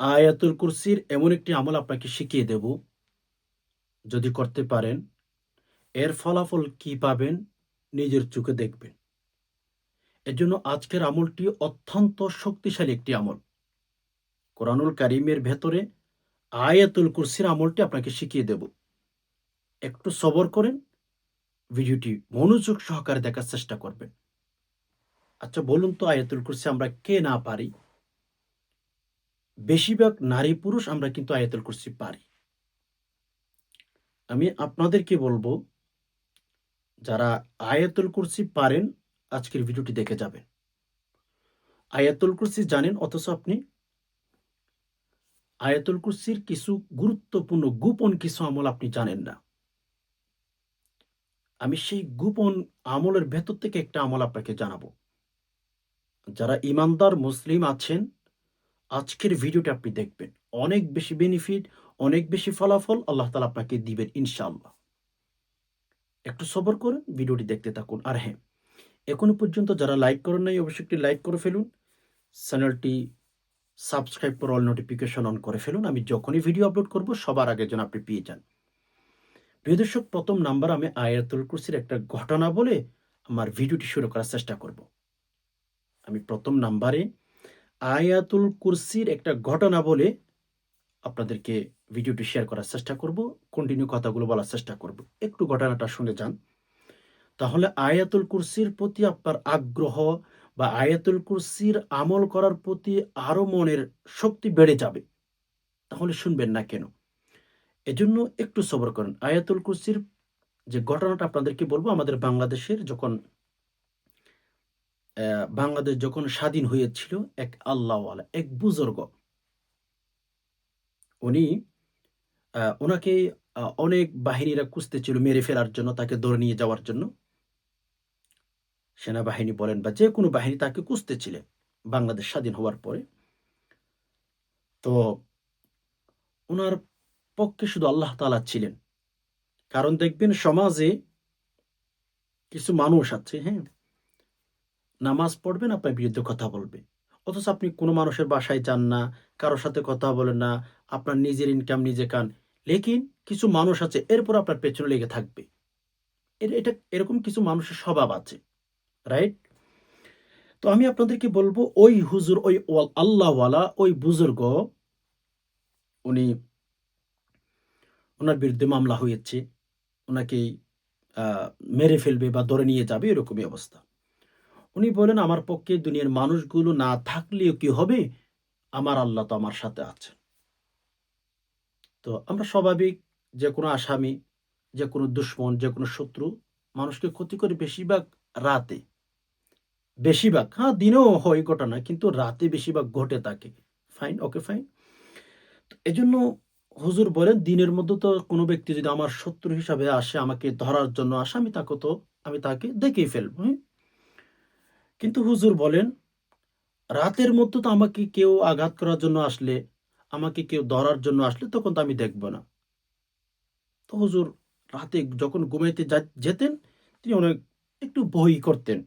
আয়াতুল কুরসির এমন একটি আমল আপনাকে শিখিয়ে দেব, যদি করতে পারেন এর ফলাফল কি পাবেন নিজের চোখে দেখবেন। এজন্য আজকের আমলটি অত্যন্ত শক্তিশালী একটি আমল। কোরআনুল কারীমের ভেতরে আয়াতুল কুরসির আমলটি আপনাকে শিখিয়ে দেব। একটু সবর করেন, ভিডিওটি মনোযোগ সহকারে দেখার চেষ্টা করবেন। আচ্ছা বলুন তো, আয়াতুল কুরসি আমরা কে না পারি? বেশিরভাগ নারী পুরুষ আমরা কিন্তু আয়াতুল কুরসি পারি। আমি আপনাদেরকে বলব, যারা আয়াতুল কুরসি পারেন আজকের ভিডিওটি দেখে যাবেন। আয়াতুল কুরসি জানেন অথচ আপনি আয়াতুল কুরসির কিছু গুরুত্বপূর্ণ গোপন কিছু আমল আপনি জানেন না। আমি সেই গোপন আমলের ভেতর থেকে একটা আমল আপনাকে জানাবো। যারা ঈমানদার মুসলিম আছেন, আজকের ভিডিওটি আপনি দেখবেন। অনেক বেশি বেনিফিট, অনেক বেশি ফলাফল আল্লাহ তাআলা আপনাকে দিবেন ইনশাআল্লাহ। একটু সবর করুন, ভিডিওটি দেখতে থাকুন। আর হ্যাঁ, এখনো পর্যন্ত যারা লাইক করেন নাই অবশ্যই একটি লাইক করে ফেলুন। চ্যানেলটি সাবস্ক্রাইব করে অল নোটিফিকেশন অন করে ফেলুন। আমি যখনই ভিডিও আপলোড করব সবার আগে যেন আপনি পেয়ে যান। প্রিয় দর্শক, প্রথম নাম্বার আমি আয়াতুল কুরসির একটা ঘটনা বলে আমার ভিডিওটি শুরু করার চেষ্টা করব। আমি প্রথম নাম্বারে আয়াতুল কুরসির একটা ঘটনা বলে আপনাদেরকে ভিডিওটি শেয়ার করার চেষ্টা করব। কন্টিনিউ কথাগুলো বলার চেষ্টা করব। একটু ঘটনাটা শুনে যান। তাহলে আয়াতুল কুরসির প্রতি আপনার আগ্রহ বা আয়াতুল কুরসির আমল করার প্রতি আরো মনের শক্তি বেড়ে যাবে। তাহলে শুনবেন না কেন? এজন্য একটু সবর করেন। আয়াতুল কুরসির যে ঘটনাটা আপনাদেরকে বলব, আমাদের বাংলাদেশের যখন বাংলাদেশ যখন স্বাধীন হয়েছিল, এক আল্লাহওয়ালা, এক বুজুর্গ, উনি উনাকে অনেক বাহিনীরা খুঁজতেছিল মেরে ফেলার জন্য, তাকে ধরে নিয়ে যাওয়ার জন্য। সেনাবাহিনী বলেন বা যেকোনো বাহিনী তাকে খুঁজতেছিলেন বাংলাদেশ স্বাধীন হওয়ার পরে। তো উনার পক্ষে শুধু আল্লাহ তাআলা ছিলেন। কারণ দেখবেন সমাজে কিছু মানুষ আছে, হ্যাঁ? নামাজ পড়বেন, আপনার বিরুদ্ধে কথা বলবে। অথচ আপনি কোনো মানুষের বাসায় যান না, কারো সাথে কথা বলেন না, আপনার নিজের ইনকাম নিজে খান। লেকিন কিছু মানুষ আছে এরপর আপনার পেছনে লেগে থাকবে। এটা এরকম কিছু মানুষের স্বভাব আছে। রাইট? তো আমি আপনাদেরকে বলব, ওই হুজুর, ওই আল্লাহওয়ালা, ওই বুজুর্গ, উনি উনার বিরুদ্ধে মামলা হয়েছে। উনাকে আ মেরে ফেলবে বা ধরে নিয়ে যাবে এরকমই অবস্থা। উনি বলেন, "আমার পক্ষে দুনিয়ার মানুষগুলো না থাকলেও কি হবে? আমার আল্লাহ তো আমার সাথে আছেন।" তো আমরা স্বাভাবিক, যেকোনো আসামি, যেকোনো দুশমন, যেকোনো শত্রু মানুষকে ক্ষতি করে বেশিরভাগ রাতে। বেশিরভাগ, হ্যাঁ, দিনেও হয় ঘটনা, কিন্তু রাতে বেশিরভাগ ঘটে থাকে। Fine, okay fine. তো এজন্য হুজুর বলেন, দিনের মধ্যে তো কোনো ব্যক্তি যদি আমার শত্রু হিসাবে আসে, আমাকে ধরার জন্য আসে, আমি তাকে দেখেই ফেলব, হ্যাঁ? কিন্তু হুজুর বলেন, রাতের মধ্যে তো আমাকে কেউ আঘাত করার জন্য আসলে, আমাকে কেউ ধরার জন্য আসলে তখন তো আমি দেখব না। তো হুজুর রাতে যখন ঘুমাইতে যেতেন, তিনি অনেক একটু ভয় করতেন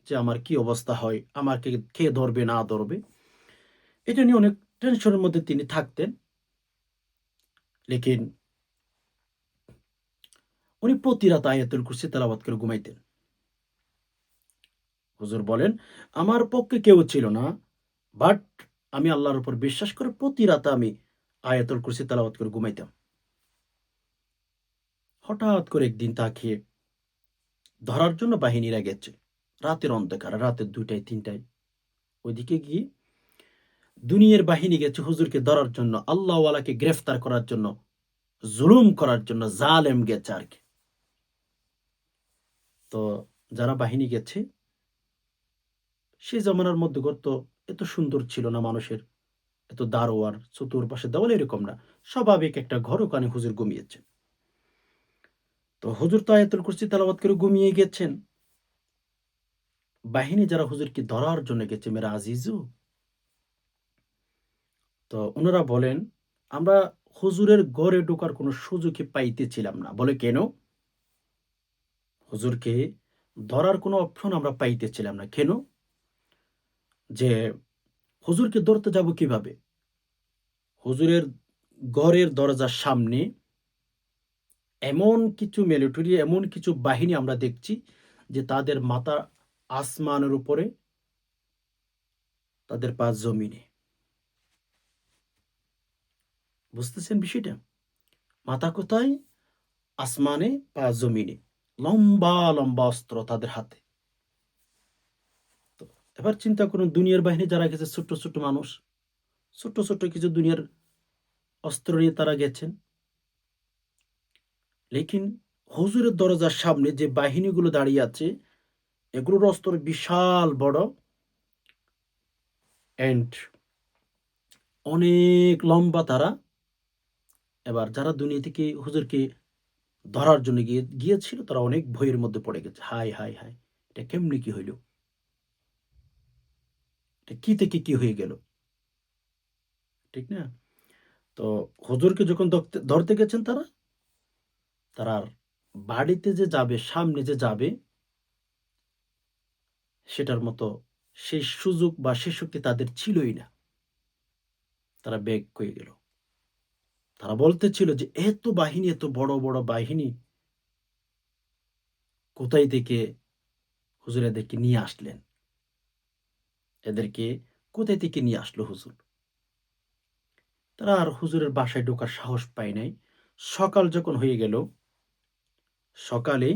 যে আমার কি অবস্থা হয়, আমাকে কে ধরবে না ধরবে। এটা নিয়ে অনেক টেনশনের মধ্যে তিনি থাকতেন। লেকিন উনি প্রতি রাত আয়াতুল কুরসি তেলাওয়াত করে ঘুমাইতেন। হুজুর বলেন, আমার পক্ষে কেউ ছিল না, বাট আমি আল্লাহর উপর বিশ্বাস করে প্রতি রাতে আমি আয়াতুল কুরসি তেলাওয়াত করে ঘুমাইতাম। হঠাৎ করে একদিন তাকে ধরার জন্য বাহিনীরা গেছে। রাতের অন্ধকারে, রাতের ২টায় ৩টায়। ওইদিকে গিয়ে দুনিয়ার বাহিনী গেছে হুজুরকে ধরার জন্য, আল্লাহওয়ালাকে গ্রেফতার করার জন্য, জুলুম করার জন্য, জালেম গেছে আরকি। তো যারা বাহিনী গেছে, সে জামানার মধ্যে তো এত সুন্দর ছিল না মানুষের, এত দারোয়ার, চতুর্পাশে দেওয়াল এরকম না। স্বাভাবিক একটা ঘর, ওখানে হুজুর ঘুমিয়েছেন। তো হুজুর তো আয়াতুল কুরসি তেলাওয়াত করে ঘুমিয়ে গেছেন। বাহিনী যারা হুজুরকে ধরার জন্য গেছে, মেরা আজিজু, তো উনারা বলেন, আমরা হুজুরের ঘরে ঢোকার কোনো সুযোগই পাইতেছিলাম না। বলে, "কেন?" হুজুরকে ধরার কোনো অপশন আমরা পাইতেছিলাম না। কেন? যে হুজুরকে ধরতে যাব কিভাবে? হুজুরের ঘরের দরজার সামনে এমন কিছু মিলিটারি, এমন কিছু বাহিনী আমরা দেখছি যে তাদের মাথা আসমানের উপরে, তাদের পা জমিনে। বুঝতেছেন বিষয়টা? মাথা কোথায়? আসমানে, পা জমিনে। লম্বা, লম্বা অস্ত্র তাদের হাতে। তো এবার চিন্তা করুন দুনিয়ার বাহিনী যারা গেছে ছোট্ট, ছোট্ট মানুষ। ছোট্ট, ছোট্ট কিছু দুনিয়ার অস্ত্র নিয়ে তারা গেছেন। লেকিন হুজুরের দরজার সামনে যে বাহিনীগুলো দাঁড়িয়ে আছে, এগুলোর অস্ত্র বিশাল বড় অ্যান্ড অনেক লম্বা তারা। এবার যারা দুনিয়া থেকে হুজুরকে ধরার জন্য গিয়েছিল তারা অনেক ভয়ের মধ্যে পড়ে গেছে। হায়, হায়, হায়! এটা কেমনে কি হইল? এটা কি থেকে কি হয়ে গেল? ঠিক না? তো হুজুরকে যখন ধরতে গেছেন তারা, তারা আর বাড়িতে যে যাবে, সামনে যে যাবে সেটার মতো সেই সুযোগ বা সেই শক্তি তাদের ছিলই না। তারা ব্যাক হয়ে গেল। তারা বলতেছিল যে, "এত বাহিনী, এত বড়, বড় বাহিনী কোথায় থেকে হুজুর এদেরকে নিয়ে আসলেন? এদেরকে কোথায় থেকে নিয়ে আসলো হুজুর?" তারা আর হুজুরের বাসায় ঢোকার সাহস পায় নাই। সকাল যখন হয়ে গেল, সকালে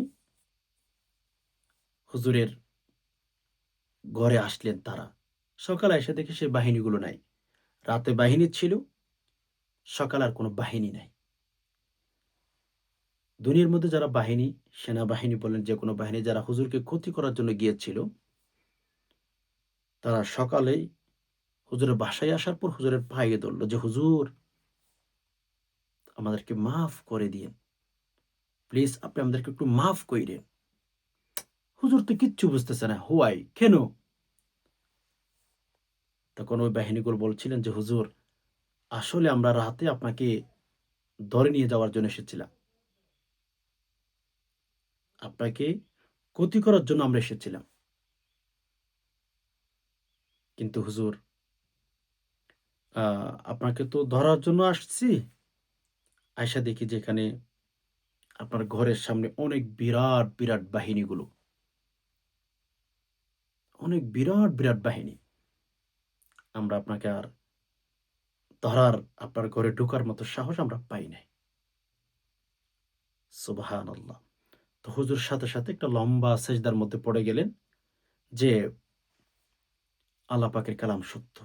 হুজুরের ঘরে আসলেন তারা। সকালে এসে দেখে সে বাহিনীগুলো নাই। রাতে বাহিনী ছিল, সকালে আর কোনো বাহিনী নাই। দুনিয়ার মধ্যে যারা বাহিনী, সেনাবাহিনী বলেন যেকোনো বাহিনী যারা হুজুরকে ক্ষতি করার জন্য গিয়েছিল, তারা সকালেই হুজুরের বাসায় আসার পর হুজুরের পায়ে ধরল যে, "হুজুর আমাদেরকে মাফ করে দিয়েন। প্লিজ আপনি আমাদেরকে একটু মাফ কইরেন।" হুজুর তো কিচ্ছু বুঝতেছে না। হোয়াই? কেন? তখন ওই বাহিনীগুলো বলছিলেন যে, "হুজুর আসলে আমরা রাতে আপনাকে ধরে নিয়ে যাওয়ার জন্য এসেছিলাম। আপনাকে ক্ষতি করার জন্য আমরা এসেছিলাম। কিন্তু হুজুর আ আপনাকে তো ধরার জন্য আসছি। আইসা দেখি যে এখানে আপনার ঘরের সামনে অনেক বিরাট, বিরাট বাহিনীগুলো। অনেক বিরাট, বিরাট বাহিনী। আমরা আপনাকে আর ধরার, আপনার ঘরে ঢোকার মতো সাহস আমরা পাই নাই।" সুবহানাল্লাহ! তো হুজুর সাথে, সাথে একটা লম্বা সেজদার মধ্যে পড়ে গেলেন যে, আল্লাহ পাকের কালাম সত্য।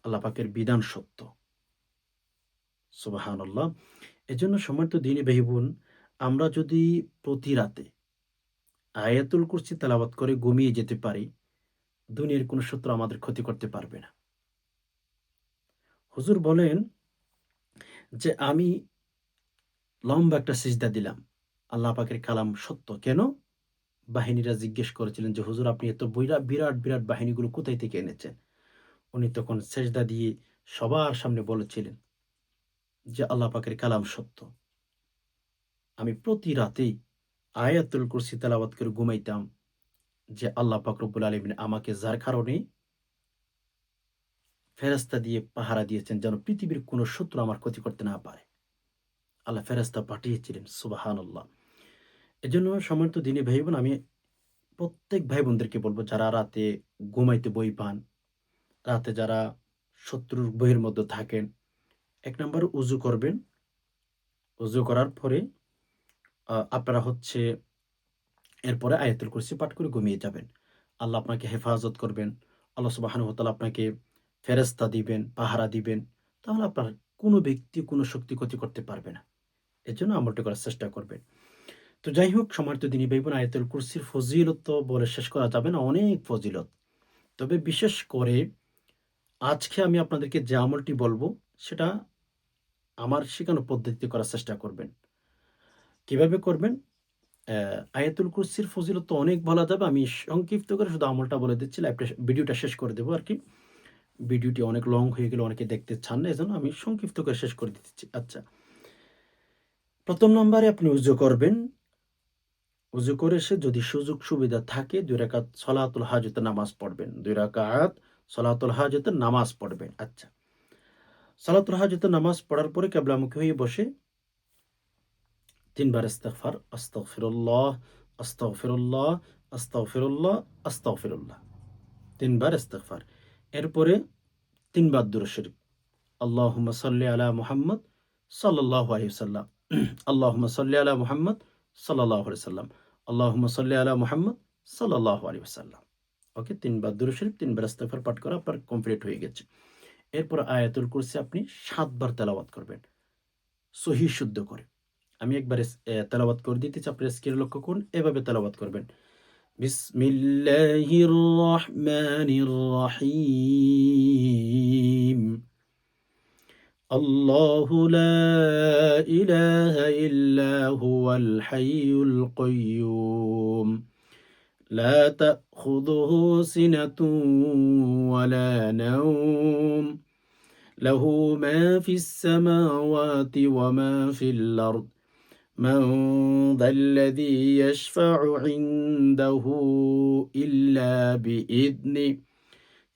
আল্লাহ পাকের বিধান সত্য। সুবহানাল্লাহ! এজন্য সম্মানিত দ্বীনি ভাই বোন, আমরা যদি প্রতি রাতে আয়াতুল কুরসি তেলাওয়াত করে ঘুমিয়ে যেতে পারি, দুনিয়ার কোন শত্রু আমাদের ক্ষতি করতে পারবে না। হুজুর বলেন যে, "আমি লম্বা একটা সিজদা দিলাম। আল্লাহ পাকের কালাম সত্য।" কেন? বাহিনীরা জিজ্ঞেস করেছিলেন যে, "হুজুর আপনি এত বিরাট, বিরাট বাহিনীগুলো কোথায় থেকে এনেছেন?" উনি তখন সেজদা দিয়ে সবার সামনে বলেছিলেন যে, "আল্লাহ পাকের কালাম সত্য। আমি প্রতি রাতেই আয়াতুল কুরসি তেলাওয়াত করে ঘুমাইতাম যে আল্লাহ পাক রব্বুল আলামিন আমাকে যার কারণে ফেরেশতা দিয়ে পাহারা দিয়েছেন যেন পৃথিবীর কোন শত্রু আমার ক্ষতি করতে না পারে। আল্লাহ ফেরেশতা পাঠিয়েছিলেন। সুবহানাল্লাহ। এজন্য সম্মানিত দ্বীনি ভাই-বোন আমি প্রত্যেক ভাই-বোনদেরকে বলব যারা রাতে ঘুমাইতে ভয় পান, রাতে যারা শত্রুর ভয়ের মধ্যে থাকেন, ১ নাম্বার উযু করবেন। উযু করার পরে আপনারা হচ্ছে এরপরে আয়াতুল কুরসি পাঠ করে ঘুমিয়ে যাবেন। আল্লাহ আপনাকে হেফাজত করবেন। আল্লাহ সুবহানাহু ওয়া তাআলা আপনাকে ফেরেশতা দিবেন, পাহারা দিবেন। তাহলে আপনার কোন ব্যক্তি, কোন শক্তি ক্ষতি করতে পারবে না। এজন্য আমলটি করার চেষ্টা করবেন। তো যাই হোক সম্মানিত দ্বীনি ভাই-বোন আয়াতুল কুরসির ফজিলত তো বলে শেষ করা যাবে না, অনেক ফজিলত। তবে বিশেষ করে আজকে আমি আপনাদেরকে যে আমলটি বলব সেটা আমার শেখানো পদ্ধতিতে করার চেষ্টা করবেন। কিভাবে করবেন? আয়াতুল কুরসির ফজিলত তো অনেক বলা যাবে। আমি সংক্ষিপ্ত করে শুধু আমলটা বলে দিচ্ছি। ভিডিওটা শেষ করে দেব আরকি। ভিডিওটি অনেক লং হয়ে গেলে অনেকে দেখতে চান না। এজন্য আমি সংক্ষিপ্ত করে শেষ করে দিতেছি। আচ্ছা। ১ম নম্বরে আপনি উযু করবেন। উযু করে এসে যদি সুযোগ সুবিধা থাকে ২ রাকাত সলাতুল হাজতের নামাজ পড়বেন। ২ রাকাত সলাতুল হাজতের নামাজ পড়বেন। আচ্ছা। সালাতুল হাজতের নামাজ পড়ার পরে কিবলামুখী হয়ে বসে ৩ বার ইস্তেগফার, আস্তাগফিরুল্লাহ, আস্তাগফিরুল্লাহ, আস্তাগফিরুল্লাহ, আস্তাগফিরুল্লাহ। ৩ বার ইস্তেগফার। এরপরে ৩ বার দুরূদ শরীফ। আল্লাহুম্মা সাল্লি আলা মুহাম্মদ সাল্লাল্লাহু আলাইহি ওয়াসাল্লাম। আল্লাহুম্মা সাল্লি আলা মুহাম্মদ সাল্লাল্লাহু আলাইহি ওয়াসাল্লাম। আল্লাহুম্মা সাল্লি আলা মুহাম্মদ সাল্লাল্লাহু আলাইহি ওয়াসাল্লাম। ওকে, ৩ বার দুরূদ শরীফ, ৩ বার ইস্তেগফার পাঠ করা আপনার কমপ্লিট হয়ে গেছে। এরপর আয়াতুল কুরসি আপনি ৭ বার তেলাওয়াত করবেন সহিহ শুদ্ধ করে। আমি একবার তেলাওয়াত করে দিতেছি, আপনার স্ক্রিনে লক্ষ্য করুন। এভাবে তেলাওয়াত করবেন। বিসমিল্লাহির রহমানির রহিম। আল্লাহু লা ইলাহা ইল্লা হুয়াল হাইয়ুল কাইয়্যুম। লা তাখুযুহু সিনাতুন ওয়ালা নাওম। লাহু মা ফিস সামাওয়াতি ওয়া মা ফিল আরদ। من ذا الذي يشفع عنده إلا بإذنه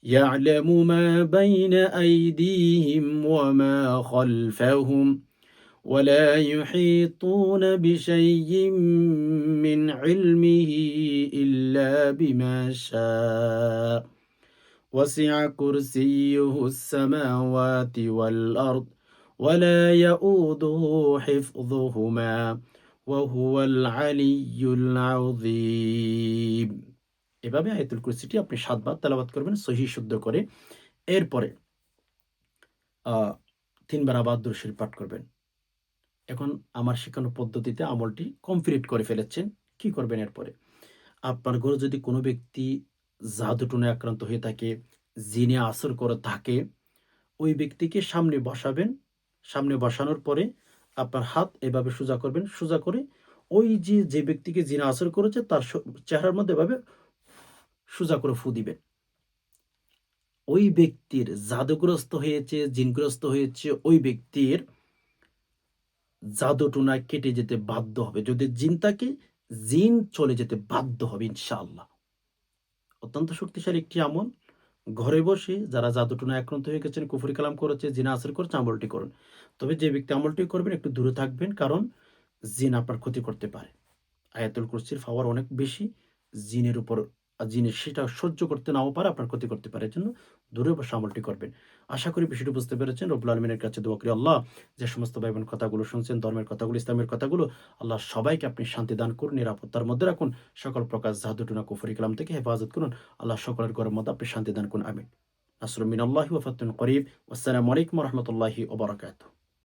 يعلم ما بين أيديهم وما خلفهم ولا يحيطون بشيء من علمه إلا بما شاء وسع كرسيه السماوات والأرض ولا يؤوده حفظهما وهو العلي العظيم। এভাবে আয়াতুল কুরসিটি আপনি ৭ বার তেলাওয়াত করবেন সহিহ শুদ্ধ করে। এরপরে ৩ বার আবার দুরূদ শরীফ পাঠ করবেন। এখন আমার শেখানো পদ্ধতিতে আমলটি কমপ্লিট করে ফেলেছেন। কি করবেন এরপরে? আপনার ঘরে যদি কোনো ব্যক্তি জাদুটোনায় আক্রান্ত হয়ে থাকে, জিনে আসর করে থাকে, ওই ব্যক্তিকে সামনে বসাবেন। সামনে বসানোর পরে আপনার হাত এভাবে সোজা করবেন। সোজা করে ওই যে ব্যক্তিকে জিনে আসর করেছে তার চেহারার মধ্যে এভাবে সোজা করে ফু দিবেন। ওই ব্যক্তির জাদুগ্রস্ত হয়েছে, জিনগ্রস্ত হয়েছে, ওই ব্যক্তির জাদুটোনা কেটে যেতে বাধ্য হবে। যদি জিন থাকে, জিন চলে যেতে বাধ্য হবে ইনশাআল্লাহ। অত্যন্ত শক্তিশালী একটি আমল। ঘরে বসে যারা জাদুটোনায় আক্রান্ত হয়ে গেছেন, কুফরি কালাম করেছে, জিন আসর করেছে, আমলটি করুন। তবে যে ব্যক্তি আমলটি করবেন একটু দূরে থাকবেন, কারণ জিন আপনার ক্ষতি করতে পারে। আয়াতুল কুরসির পাওয়ার অনেক বেশি। জিনের উপর জিনের সেটা সহ্য করতে নাও পারে, আপনার ক্ষতি করতে পারে। এজন্য দূরে বসে আমলটি করবেন। আশা করি বিষয়টি বুঝতে পেরেছেন। রব্বুল আলামিনের কাছে দোয়া করি আল্লাহ যে সমস্ত ভাই বোন কথাগুলো শুনছেন, ধর্মের কথাগুলো, ইসলামের কথাগুলো, আল্লাহ সবাইকে আপনি শান্তি দান করুন, নিরাপত্তার মধ্যে রাখুন। সকল প্রকার জাদুটোনা কুফরি কালাম থেকে হেফাজত করুন। আল্লাহ সকলের ঘরের মধ্যে আপনি শান্তি দান করুন। আমিন। নাসরুম মিনাল্লাহি ওয়া ফাতহুন করিব। ওয়াসসালামু আলাইকুম ওয়া রাহমাতুল্লাহি ওয়া বারাকাতুহু।